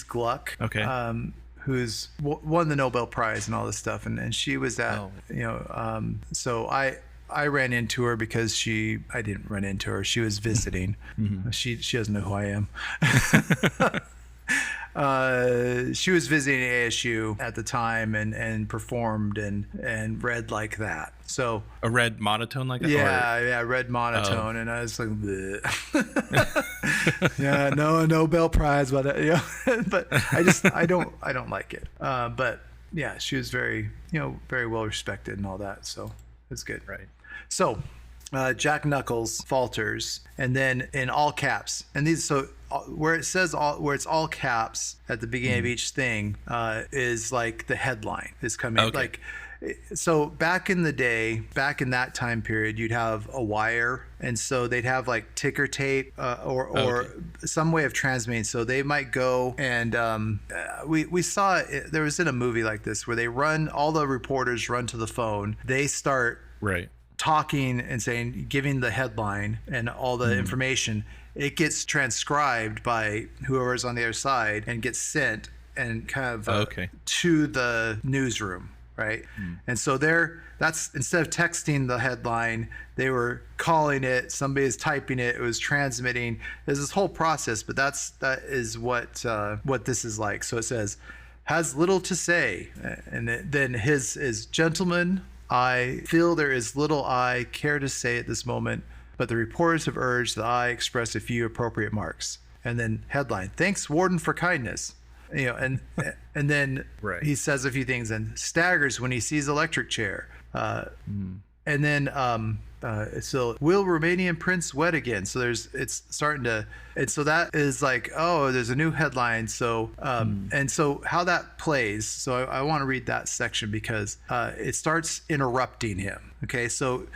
Gluck. Okay. Who's won the Nobel Prize and all this stuff, and she was at so I ran into her because I didn't run into her. She was visiting. She doesn't know who I am. She was visiting ASU at the time and performed and read like that. So a read monotone like that? Yeah, read monotone, and I was like, yeah, no, a Nobel Prize, but but I don't like it. But yeah, she was very very well respected and all that, so it's good. Right. So Jack Knuckles falters, and then in all caps, and these where it's all caps at the beginning of each thing is like the headline is coming. Okay. Like, so back in the day, back in that time period, you'd have a wire, and so they'd have like ticker tape or some way of transmitting. So they might go and we saw it, there was in a movie like this where all the reporters run to the phone, they start talking and saying, giving the headline and all the information. It gets transcribed by whoever's on the other side and gets sent and kind of to the newsroom, right? And so that's instead of texting the headline, they were calling it, somebody is typing it, it was transmitting. There's this whole process, but that is what this is like. So it says, has little to say, and then his is, gentlemen, I feel there is little I care to say at this moment, but the reporters have urged that I express a few appropriate marks. And then headline, thanks Warden for kindness. And then he says a few things and staggers when he sees electric chair. And then so will Romanian prince wed again? So it's starting to, and so that is like, oh, there's a new headline. So and so how that plays. So I want to read that section because it starts interrupting him. Okay, so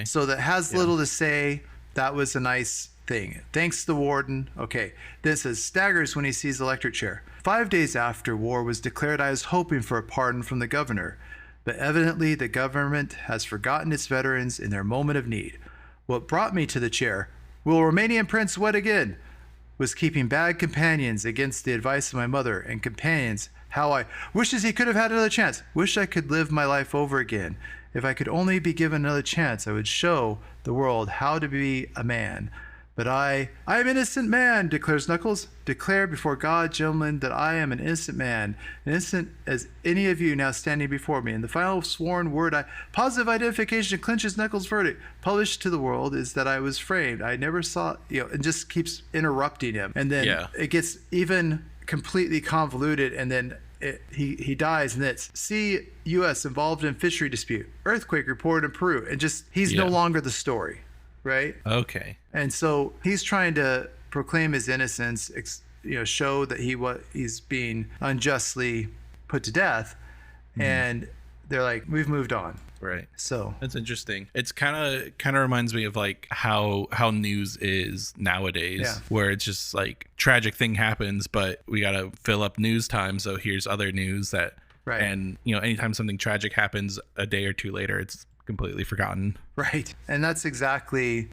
so that has little to say. That was a nice thing. Thanks the warden. Okay, this is staggers when he sees electric chair. 5 days after war was declared, I was hoping for a pardon from the governor. But evidently the government has forgotten its veterans in their moment of need. What brought me to the chair, will Romanian prince wed again, was keeping bad companions against the advice of my mother, and companions, how I wishes he could have had another chance. Wish I could live my life over again. If I could only be given another chance, I would show the world how to be a man. But I am an innocent man, declares Knuckles. Declare before God, gentlemen, that I am an innocent man, innocent as any of you now standing before me. And the final sworn word, positive identification clinches Knuckles' verdict, published to the world, is that I was framed. I never saw, and just keeps interrupting him. And then it gets even completely convoluted, and then he dies, and it's see U.S. involved in fishery dispute, earthquake reported in Peru, and just he's no longer the story. Right. Okay. And so he's trying to proclaim his innocence, show that he's being unjustly put to death, and they're like, we've moved on. Right. So that's interesting. It's kind of reminds me of like how news is nowadays, where it's just like tragic thing happens, but we got to fill up news time. So here's other news that, and anytime something tragic happens a day or two later, it's completely forgotten. Right. And that's exactly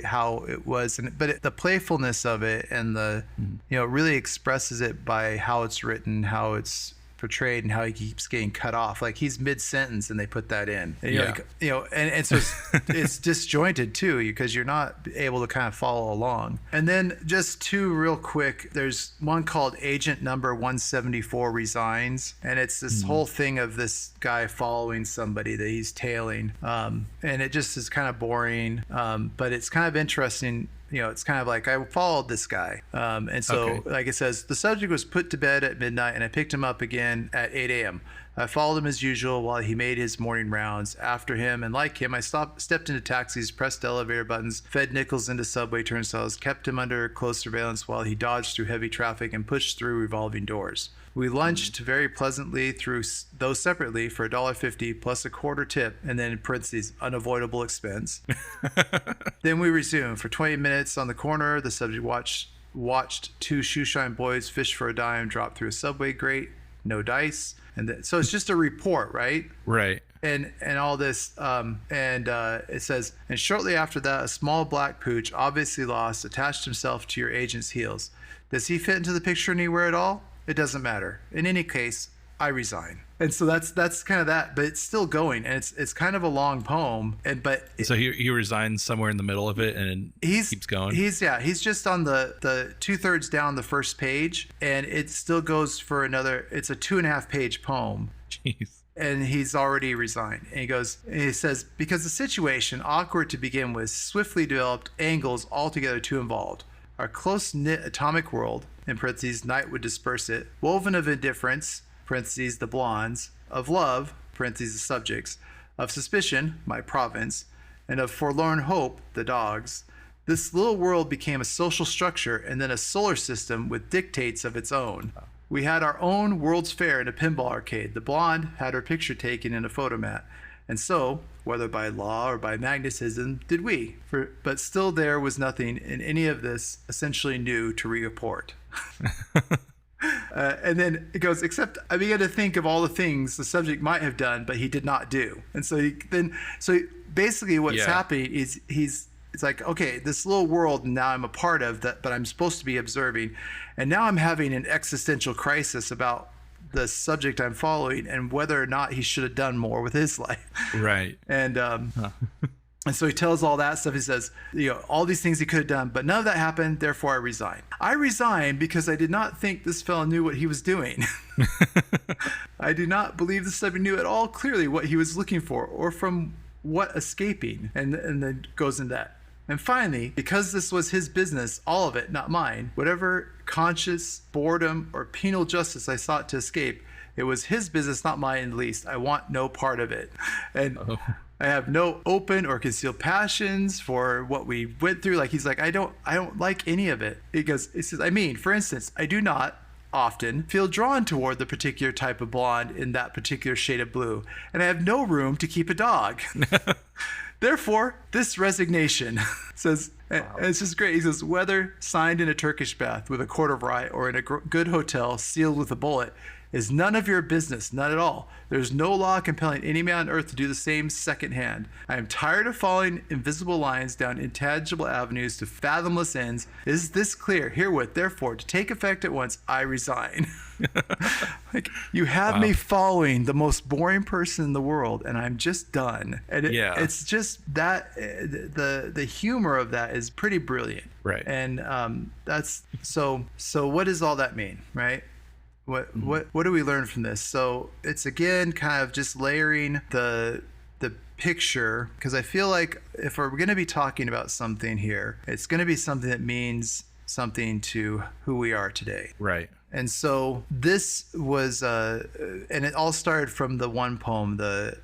how it was. But the playfulness of it and the, it really expresses it by how it's written, how it's portrayed, and how he keeps getting cut off. Like he's mid-sentence and they put that in. And you're like, and so it's disjointed too, because you're not able to kind of follow along. And then just two real quick, there's one called Agent Number 174 Resigns, and it's this whole thing of this guy following somebody that he's tailing, and it just is kind of boring, but it's kind of interesting. It's kind of like I followed this guy. And so, like it says, the subject was put to bed at midnight and I picked him up again at 8 a.m. I followed him as usual while he made his morning rounds. After him, and like him, I stepped into taxis, pressed elevator buttons, fed nickels into subway turnstiles, kept him under close surveillance while he dodged through heavy traffic and pushed through revolving doors. We lunched very pleasantly through those separately for $1.50 plus a quarter tip, and then in parentheses, unavoidable expense. Then we resumed. For 20 minutes on the corner, the subject watched two shoeshine boys fish for a dime, drop through a subway grate, no dice. And so it's just a report, right? Right. And all this, it says, and shortly after that, a small black pooch, obviously lost, attached himself to your agent's heels. Does he fit into the picture anywhere at all? It doesn't matter. In any case, I resign. And so that's kind of that, but it's still going, and it's kind of a long poem. So he resigns somewhere in the middle of it, and keeps going. He's just on the 2/3 down the first page, and it still goes for another. It's a 2.5 page poem. Jeez. And he's already resigned. And he says, because the situation, awkward to begin with, swiftly developed angles altogether too involved. Our close-knit atomic world, in parentheses, night would disperse it, woven of indifference, parentheses, the blondes, of love, parentheses, the subjects, of suspicion, my province, and of forlorn hope, the dogs. This little world became a social structure and then a solar system with dictates of its own. We had our own World's Fair in a pinball arcade. The blonde had her picture taken in a photomat. And so, whether by law or by magnetism, did we. But still there was nothing in any of this essentially new to re-report. And then it goes, except I began to think of all the things the subject might have done, but he did not do. And so basically what's happening is it's like, okay, this little world now I'm a part of that, but I'm supposed to be observing. And now I'm having an existential crisis about the subject I'm following and whether or not he should have done more with his life. Right. And and so he tells all that stuff. He says, all these things he could have done, but none of that happened. Therefore, I resign. I resigned because I did not think this fellow knew what he was doing. I do not believe the subject knew at all clearly what he was looking for or from what escaping. And then goes into that. And finally, because this was his business, all of it, not mine, whatever conscious boredom or penal justice I sought to escape, it was his business, not mine in the least. I want no part of it. And I have no open or concealed passions for what we went through. Like, he's like, I don't like any of it. He says, for instance, I do not often feel drawn toward the particular type of blonde in that particular shade of blue. And I have no room to keep a dog. Therefore, this resignation says, wow. And it's just great. He says, whether signed in a Turkish bath with a quart of rye or in a good hotel sealed with a bullet is none of your business, none at all. There's no law compelling any man on earth to do the same secondhand. I am tired of following invisible lines down intangible avenues to fathomless ends. Is this clear? Herewith, therefore, to take effect at once, I resign. Like, you have me following the most boring person in the world, and I'm just done. And it's just that the humor of that is pretty brilliant. Right. And that's so what does all that mean, right? What do we learn from this? So it's again kind of just layering the picture, because I feel like if we're going to be talking about something here, it's going to be something that means something to who we are today. Right. And so this was and it all started from the one poem, the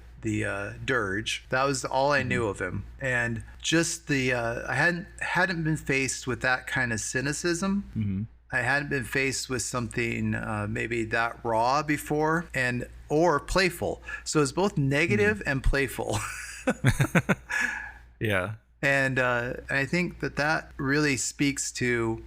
dirge. That was all I knew of him, and just I hadn't been faced with that kind of cynicism. Mm-hmm. I hadn't been faced with something maybe that raw before, or playful. So it's both negative and playful. Yeah. And I think that really speaks to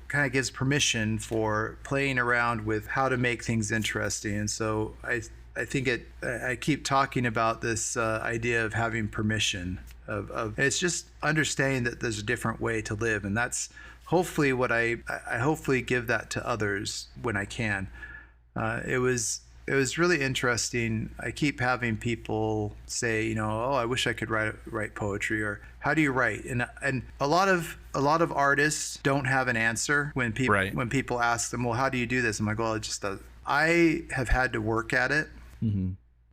kind of gives permission for playing around with how to make things interesting. And so I think I keep talking about this idea of having permission of it's just understanding that there's a different way to live, and that's hopefully what I hopefully give that to others when I can. It was really interesting. I keep having people say, oh, I wish I could write poetry, or how do you write? And a lot of artists don't have an answer when people ask them, well, how do you do this? I'm like, well, I have had to work at it. Mm-hmm.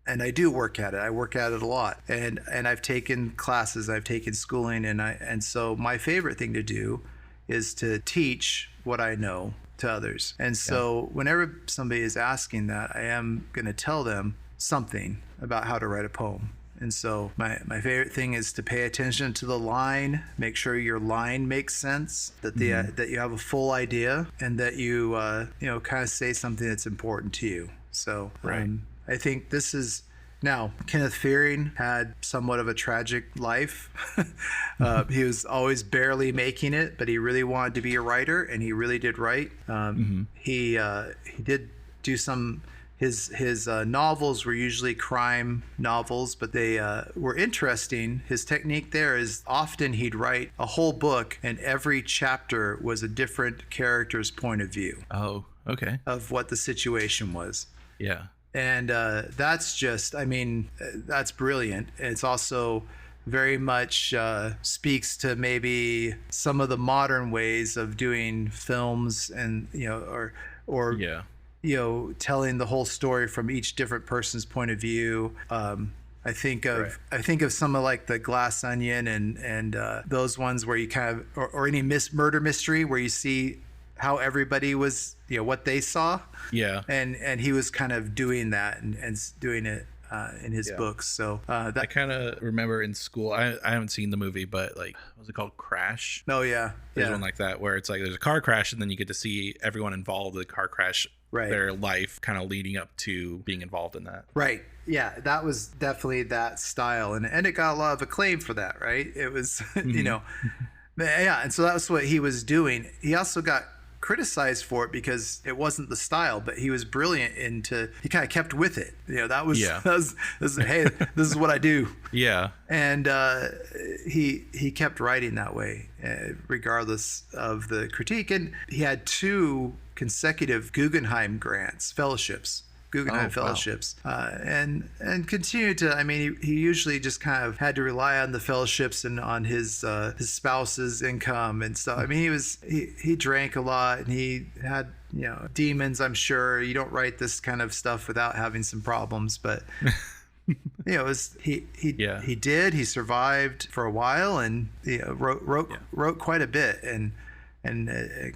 And I do work at it. I work at it a lot. And I've taken classes, I've taken schooling, and so my favorite thing to do is to teach what I know to others. And so whenever somebody is asking that, I am going to tell them something about how to write a poem. And so my favorite thing is to pay attention to the line, make sure your line makes sense, that that you have a full idea, and that you kind of say something that's important to you. So I think this is. Now, Kenneth Fearing had somewhat of a tragic life. He was always barely making it, but he really wanted to be a writer, and he really did write. He did do some. His novels were usually crime novels, but they were interesting. His technique there is often he'd write a whole book, and every chapter was a different character's point of view. Oh, okay. Of what the situation was. Yeah. And that's just, I mean, that's brilliant. It's also very much speaks to maybe some of the modern ways of doing films, and telling the whole story from each different person's point of view. I think of some of like the Glass Onion and those ones where you kind of or any murder mystery where you see how everybody was, what they saw. Yeah. And he was kind of doing that and doing it in his books. So I kind of remember in school, I haven't seen the movie, but like, what's it called? Crash? Oh, yeah. There's one like that where it's like there's a car crash and then you get to see everyone involved in the car crash, their life kind of leading up to being involved in that. Right. Yeah, that was definitely that style. And it got a lot of acclaim for that, right? It was, yeah. And so that was what he was doing. He also got criticized for it because it wasn't the style, but he was brilliant he kind of kept with it. That was hey, this is what I do. Yeah. And he kept writing that way, regardless of the critique. And he had 2 consecutive Guggenheim fellowships, and continued to. I mean, he usually just kind of had to rely on the fellowships and on his spouse's income and stuff. I mean, he drank a lot, and he had demons. I'm sure you don't write this kind of stuff without having some problems, but. He survived for a while, and wrote quite a bit, and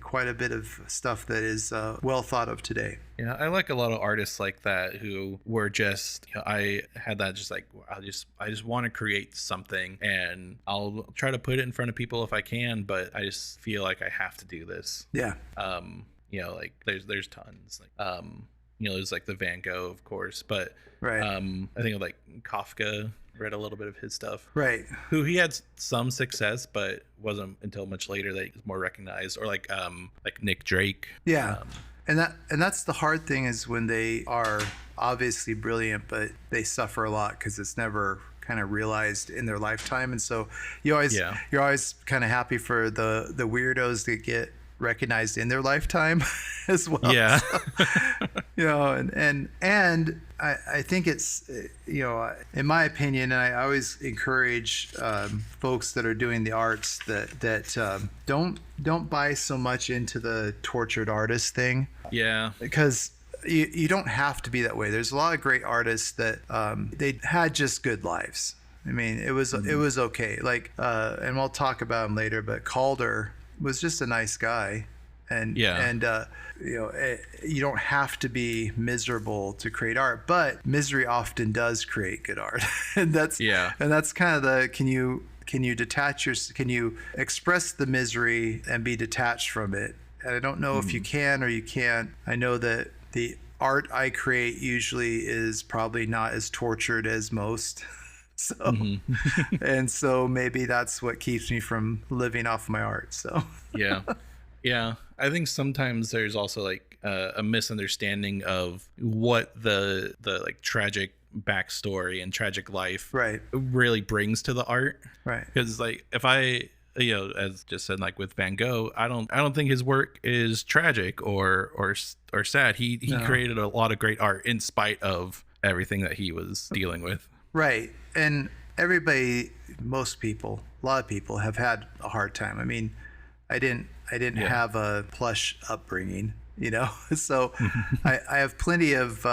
quite a bit of stuff that is well thought of today. Yeah, I like a lot of artists like that who were just, I had that just like, I just want to create something, and I'll try to put it in front of people if I can, but I just feel like I have to do this. Yeah. Like there's tons. Like, there's like the Van Gogh, of course, but I think of like Kafka. Read a little bit of his stuff. Right. Who he had some success, but wasn't until much later that he was more recognized. Or like Nick Drake. Yeah. And that's the hard thing, is when they are obviously brilliant, but they suffer a lot because it's never kind of realized in their lifetime. And so you're always kind of happy for the weirdos that get recognized in their lifetime as well. Yeah. So, and I think it's, in my opinion, and I always encourage folks that are doing the arts that don't buy so much into the tortured artist thing. Yeah. Because you don't have to be that way. There's a lot of great artists that they had just good lives. I mean, it was okay. Like, and we'll talk about him later, but Calder was just a nice guy, and you don't have to be miserable to create art, but misery often does create good art. And that's kind of the can you express the misery and be detached from it? And I don't know if you can or you can't. I know that the art I create usually is probably not as tortured as most. So, and so maybe that's what keeps me from living off my art. So, yeah. I think sometimes there's also like a misunderstanding of what the like tragic backstory and tragic life really brings to the art. Right. Because like if I, as just said, like with Van Gogh, I don't think his work is tragic or sad. He created a lot of great art in spite of everything that he was dealing with. Right. And a lot of people have had a hard time. I mean, I didn't have a plush upbringing, so I have plenty of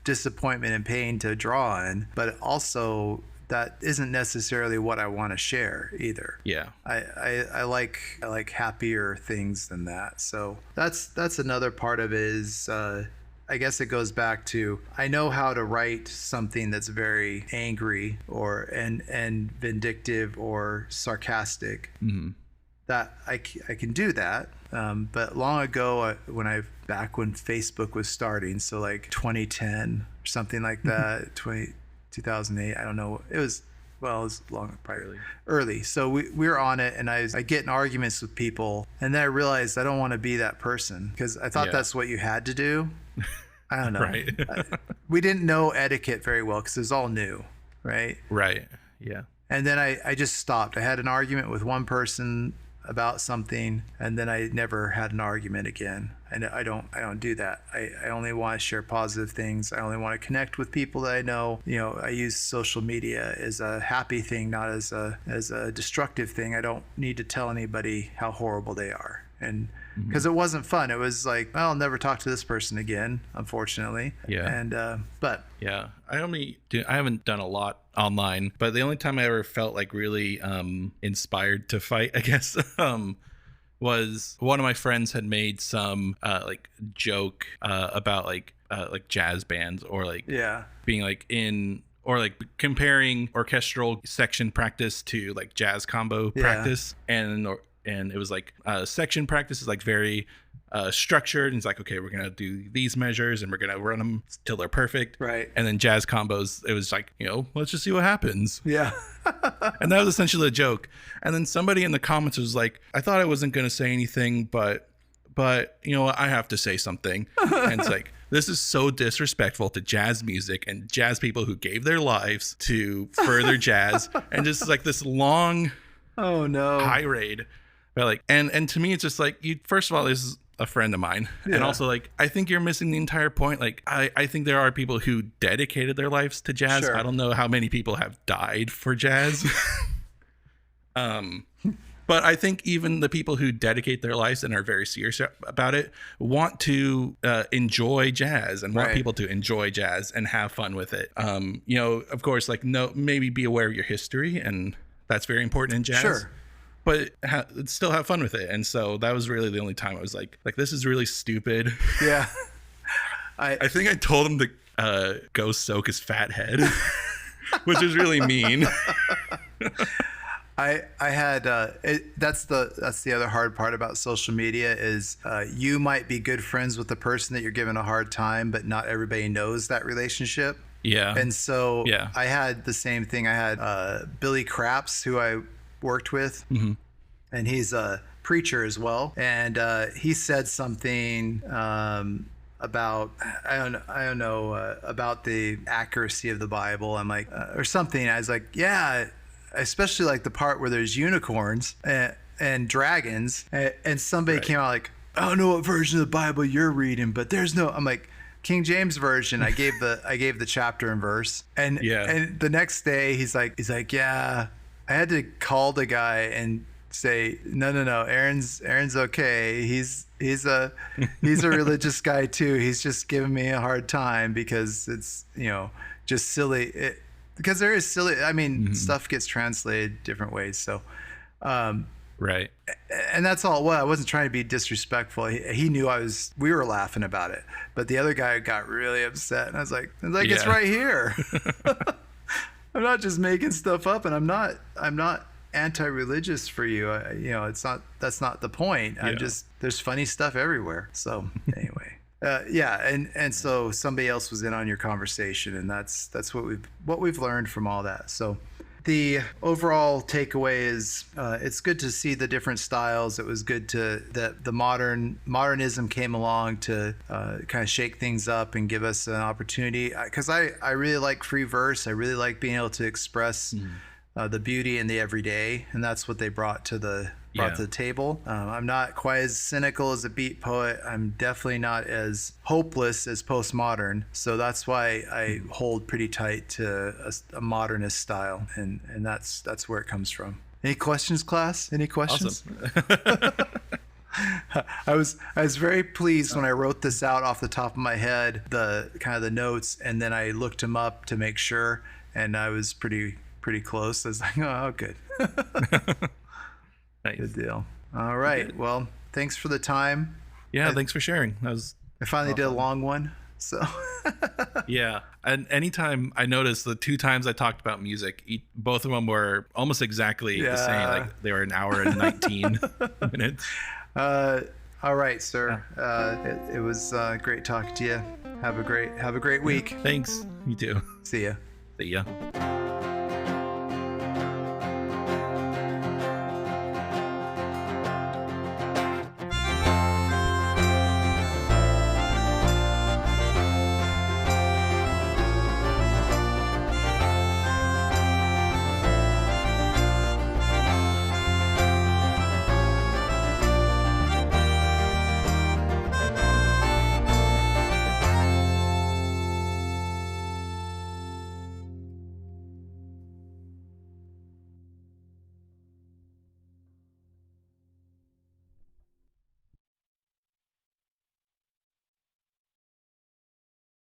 disappointment and pain to draw on, but also that isn't necessarily what I want to share either. Yeah. I like happier things than that. So that's another part of it is I guess it goes back to I know how to write something that's very angry or and vindictive or sarcastic. That I can do that. But long ago, back when Facebook was starting, so like 2010 or something like that, 2008, I don't know. It was long, probably early. So we were on it, and I get in arguments with people, and then I realized I don't want to be that person because I thought that's what you had to do. I don't know. Right. We didn't know etiquette very well because it was all new, right? Right. Yeah. And then I just stopped. I had an argument with one person about something, and then I never had an argument again. And I don't do that. I only want to share positive things. I only want to connect with people that I know. You know, I use social media as a happy thing, not as a destructive thing. I don't need to tell anybody how horrible they are. And because it wasn't fun. It was like, well, I'll never talk to this person again, unfortunately. Yeah. And but yeah, I haven't done a lot online, but the only time I ever felt like really inspired to fight, I guess, was one of my friends had made some like joke about like jazz bands or like being like in or like comparing orchestral section practice to like jazz combo practice, and it was like section practice is like very structured, and it's like, okay, we're gonna do these measures and we're gonna run them till they're perfect, right? And then jazz combos, it was like, let's just see what happens. Yeah. And that was essentially a joke. And then somebody in the comments was like, I thought I wasn't gonna say anything, but you know what, I have to say something. And it's like, this is so disrespectful to jazz music and jazz people who gave their lives to further jazz, and just like this long tirade. But like, and to me, it's just like, first of all, this is a friend of mine. Yeah. And also, like, I think you're missing the entire point. Like, I think there are people who dedicated their lives to jazz. Sure. I don't know how many people have died for jazz. But I think even the people who dedicate their lives and are very serious about it want to enjoy jazz and want people to enjoy jazz and have fun with it. Of course, like, maybe be aware of your history, and that's very important in jazz. Sure. But still have fun with it. And so that was really the only time I was like, this is really stupid. Yeah. I think I told him to go soak his fat head, which is really mean. I had that's the other hard part about social media is you might be good friends with the person that you're giving a hard time, but not everybody knows that relationship. Yeah. And so I had the same thing. I had Billy Craps, who I worked with, and he's a preacher as well, and he said something about I don't know about the accuracy of the Bible. I'm like or something. I was like, yeah, especially like the part where there's unicorns and dragons, and somebody came out like, I don't know what version of the Bible you're reading, but there's no. I'm like, King James version. I gave the chapter and verse, and the next day he's like, yeah. I had to call the guy and say, no, Aaron's okay. He's a religious guy too. He's just giving me a hard time because it's just silly. Because there is silly. I mean, stuff gets translated different ways. So, right. And that's all. Well, I wasn't trying to be disrespectful. He knew we were laughing about it, but the other guy got really upset, and I was like, it's right here. I'm not just making stuff up, and I'm not anti-religious for you. That's not the point. I'm just, there's funny stuff everywhere. So anyway, and so somebody else was in on your conversation, and that's what we've learned from all that. So the overall takeaway is it's good to see the different styles. It was good that the modernism came along to kind of shake things up and give us an opportunity, because I really like free verse. I really like being able to express the beauty in the everyday, and that's what they brought to the table. I'm not quite as cynical as a beat poet. I'm definitely not as hopeless as postmodern. So that's why I hold pretty tight to a modernist style, and that's where it comes from. Any questions, class? Any questions? Awesome. I was very pleased when I wrote this out off the top of my head, the kind of the notes, and then I looked them up to make sure, and I was pretty pretty close. I was like, oh, good. Nice. Good deal. All right. Well, thanks for the time. Yeah, thanks for sharing. That was I finally did a long one. So yeah. And anytime I noticed the 2 times I talked about music, both of them were almost exactly the same. Like they were an hour and 19 minutes. All right, sir. It was great talking to you. Have a great week. Thanks. You too. See ya. See ya.